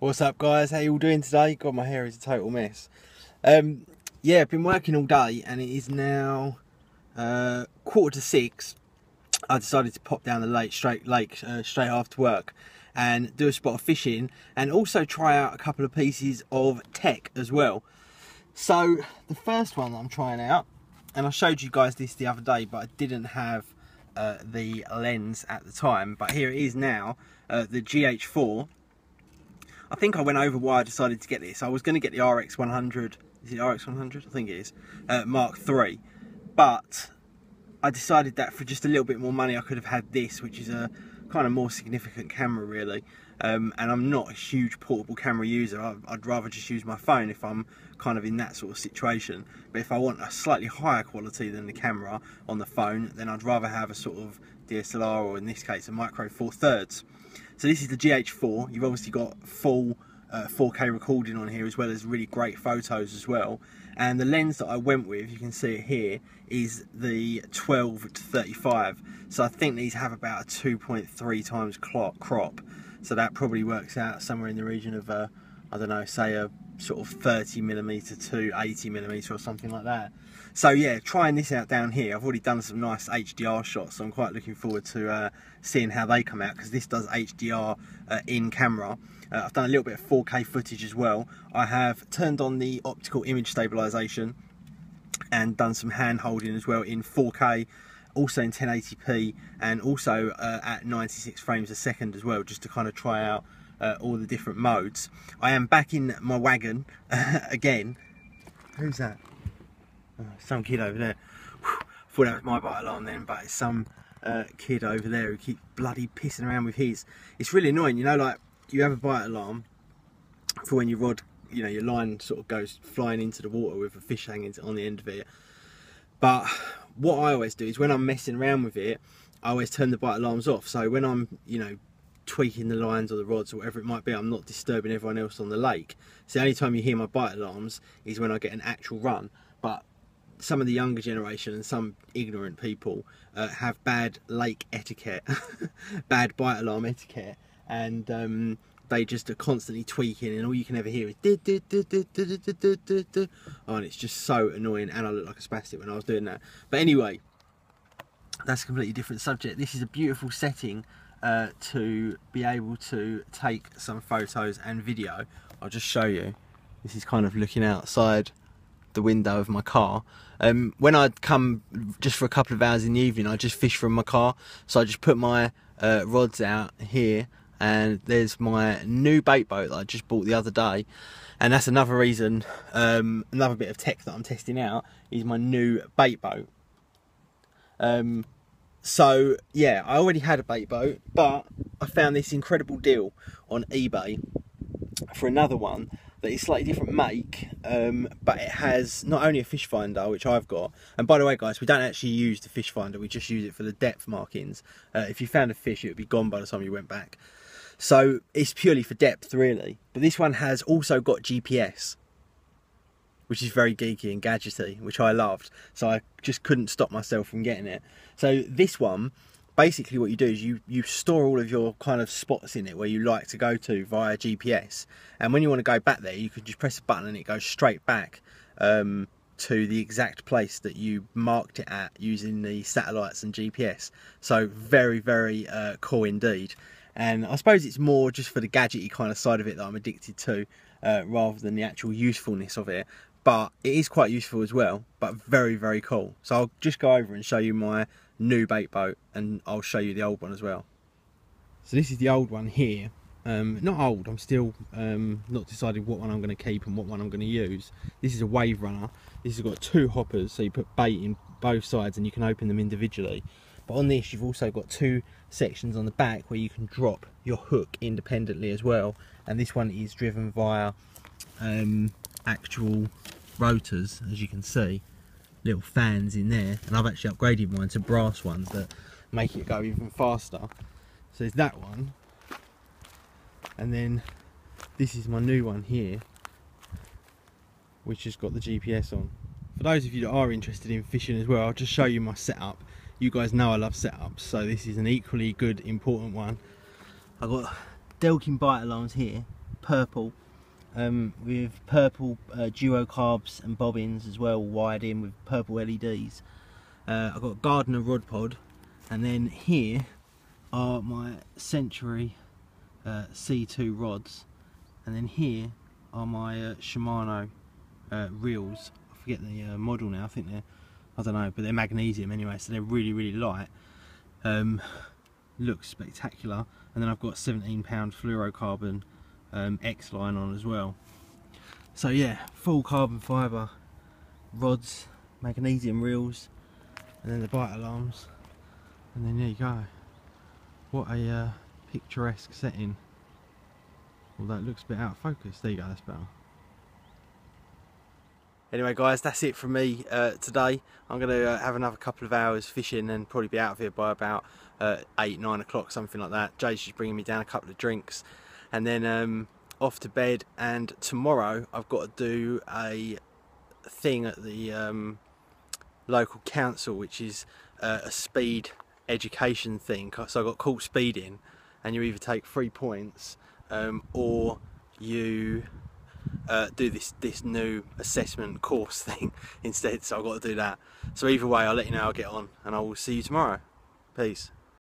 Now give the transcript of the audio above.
What's up, guys? How you all doing today? God, my hair is a total mess. Yeah, I've been working all day and it is now 5:45. I decided to pop down the lake straight after work and do a spot of fishing and also try out a couple of pieces of tech as well. So the first one that I'm trying out, and I showed you guys this the other day, but I didn't have the lens at the time, but here it is now, the GH4. I think I went over why I decided to get this. I was going to get the RX100, is it RX100? I think it is, Mark III. But I decided that for just a little bit more money I could have had this, which is a kind of more significant camera really. And I'm not a huge portable camera user. I'd rather just use my phone if I'm kind of in that sort of situation. But if I want a slightly higher quality than the camera on the phone, then I'd rather have a sort of DSLR, or in this case a Micro Four Thirds. So this is the GH4. You've obviously got full 4K recording on here, as well as really great photos as well. And the lens that I went with, you can see it here, is the 12-35. So I think these have about a 2.3 times crop. So that probably works out somewhere in the region of, I don't know, say a sort of 30mm to 80mm or something like that. So yeah, trying this out down here, I've already done some nice HDR shots, so I'm quite looking forward to seeing how they come out, because this does HDR in camera. I've done a little bit of 4K footage as well. I have turned on the optical image stabilization and done some hand holding as well in 4K, also in 1080p, and also at 96 frames a second as well, just to kind of try out all the different modes. I am back in my wagon again. Who's that? Oh, some kid over there. Thought that was my bite alarm then, but it's some kid over there who keeps bloody pissing around with his. It's really annoying, you know, like you have a bite alarm for when your rod, you know, your line sort of goes flying into the water with a fish hanging on the end of it. But what I always do is when I'm messing around with it, I always turn the bite alarms off. So when I'm, you know, tweaking the lines or the rods or whatever it might be, I'm not disturbing everyone else on the lake. So the only time you hear my bite alarms is when I get an actual run. But some of the younger generation and some ignorant people have bad lake etiquette, bad bite alarm etiquette, and they just are constantly tweaking, and all you can ever hear is oh, and it's just so annoying, and I look like a spastic when I was doing that. But anyway, that's a completely different subject. This is a beautiful setting to be able to take some photos and video. I'll just show you. This is kind of looking outside the window of my car. When I'd come just for a couple of hours in the evening, I just fish from my car. So I just put my rods out here, and there's my new bait boat that I just bought the other day. And that's another reason, another bit of tech that I'm testing out is my new bait boat. So yeah, I already had a bait boat, but I found this incredible deal on eBay for another one that is slightly different make, but it has not only a fish finder, which I've got, and by the way guys, we don't actually use the fish finder, we just use it for the depth markings. If you found a fish, it would be gone by the time you went back. So it's purely for depth really. But this one has also got GPS, which is very geeky and gadgety, which I loved. So I just couldn't stop myself from getting it. So this one, basically what you do is you store all of your kind of spots in it where you like to go to via GPS. And when you want to go back there, you can just press a button and it goes straight back to the exact place that you marked it at using the satellites and GPS. So very, very cool indeed. And I suppose it's more just for the gadgety kind of side of it that I'm addicted to, rather than the actual usefulness of it. But it is quite useful as well, but very, very cool. So I'll just go over and show you my new bait boat, and I'll show you the old one as well. So this is the old one here. Not old, I'm still not decided what one I'm going to keep and what one I'm going to use. This is a wave runner. This has got two hoppers, so you put bait in both sides and you can open them individually. But on this you've also got two sections on the back where you can drop your hook independently as well. And this one is driven via actual rotors, as you can see, little fans in there, and I've actually upgraded mine to brass ones that make it go even faster. So there's that one, and then this is my new one here, which has got the GPS on. For those of you that are interested in fishing as well, I'll just show you my setup. You guys know I love setups, so this is an equally good, important one. I've got Delkin bite alarms here, purple, with purple duo carbs and bobbins as well, wired in with purple LEDs. I've got a Gardner rod pod, and then here are my Century C2 rods, and then here are my Shimano reels. I forget the model now. I think they're, I don't know, but they're magnesium anyway, so they're really light. Looks spectacular. And then I've got 17-pound fluorocarbon X line on as well. So yeah, full carbon fibre rods, magnesium reels, and then the bite alarms, and then there you go. What a picturesque setting. Although it looks a bit out of focus. There you go, that's better. Anyway guys, that's it from me today. I'm going to have another couple of hours fishing and probably be out of here by about 8, 9 o'clock, something like that. Jay's just bringing me down a couple of drinks, and then off to bed. And tomorrow I've got to do a thing at the local council, which is a speed education thing. So I got caught speeding, and you either take 3 points or you do this new assessment course thing instead. So I've got to do that. So either way, I'll let you know how I get on, and I will see you tomorrow. Peace.